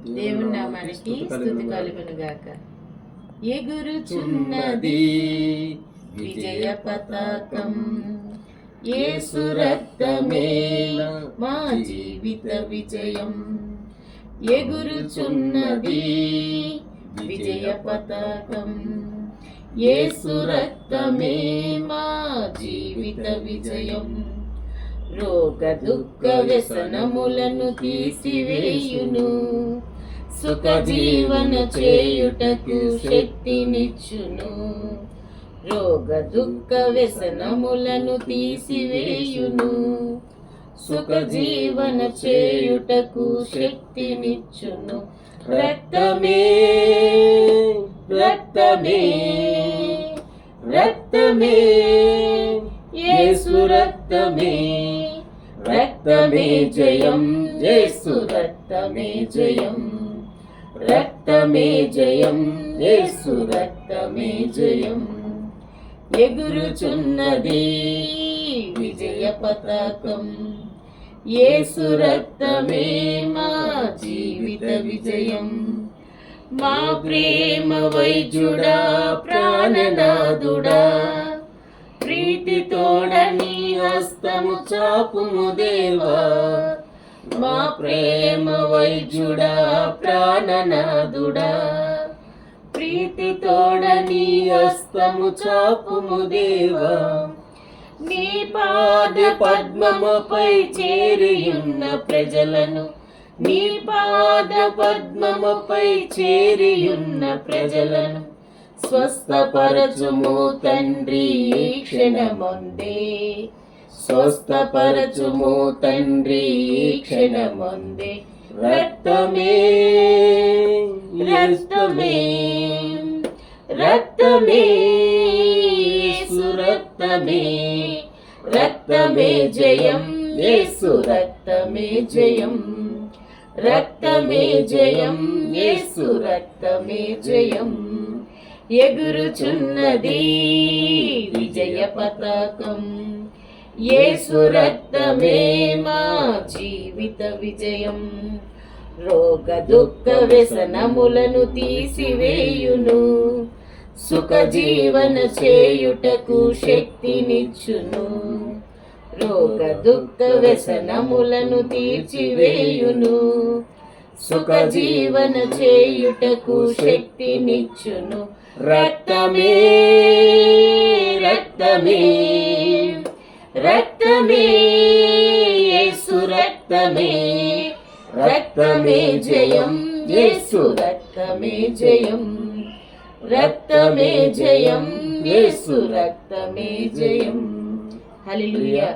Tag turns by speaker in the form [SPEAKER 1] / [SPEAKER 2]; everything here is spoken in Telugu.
[SPEAKER 1] దేవుని నామానికి స్తుతి కలుగును గాక. ఎగురుచున్నది విజయ పతాకం, యేసు రక్తమే మా జీవిత విజయం. ఎగురుచున్నది విజయ పతాకం, యేసు రక్తమే మా జీవిత విజయం. రోగ దుఃఖ వ్యసనములను తీసివేయును, సుఖ జీవన చేయుటకు శక్తినిచ్చును. రోగ దుఃఖ వ్యసనములను తీసివేయును, సుఖ జీవన చేయుటకు శక్తినిచ్చును. రక్తమే రక్తమే రక్తమే యేసు రక్తమే, రక్తమే జయం, యేసు రక్తమే జయం. రక్తమే జయం, యేసు రక్తమే జయం. ఎగురుచున్నది విజయ పతాకం, యేసు రక్తమే మా జీవిత విజయం. మా ప్రేమ వైద్యుడా, ప్రాణనాథుడా, ప్రీతి తోడని హస్తము చాపుము దేవా. మా ప్రేమ వైద్యుడా, ప్రాణనాథుడా, ప్రీతి తోడని హస్తము చాపుము దేవా. నీ పాద పద్మముపై చేరియున్న ప్రజలను, నీ పాద పద్మముపై చేరియున్న ప్రజలను స్వస్థపరచుము తండ్రి ఈ క్షణమందే. స్వస్థపరచుము తండ్రి ఈ క్షణమందే. రక్తమే రక్తమే రక్తమే యేసు రక్తమే, రక్తమే జయం, యేసు రక్తమే జయం. రక్తమే జయం, యేసు రక్తమే జయం. ఎగురుచున్నది విజయ పతాకం, యేసు రక్తమే మా జీవిత విజయం. రోగ దుఃఖ వ్యసనములను తీసివేయును, సుఖ జీవన చేయుటకు శక్తినిచ్చును. రోగ దుఃఖ వ్యసనములను తీర్చివేయును, సుఖ జీవన చేయుటకు శక్తినిచ్చును. రక్తమే రక్తమే రక్తమే యేసు రక్తమే, రక్తమే జయం, యేసు రక్తమే జయం. రక్తమే జయం, యేసు రక్తమే జయం. హల్లెలూయా.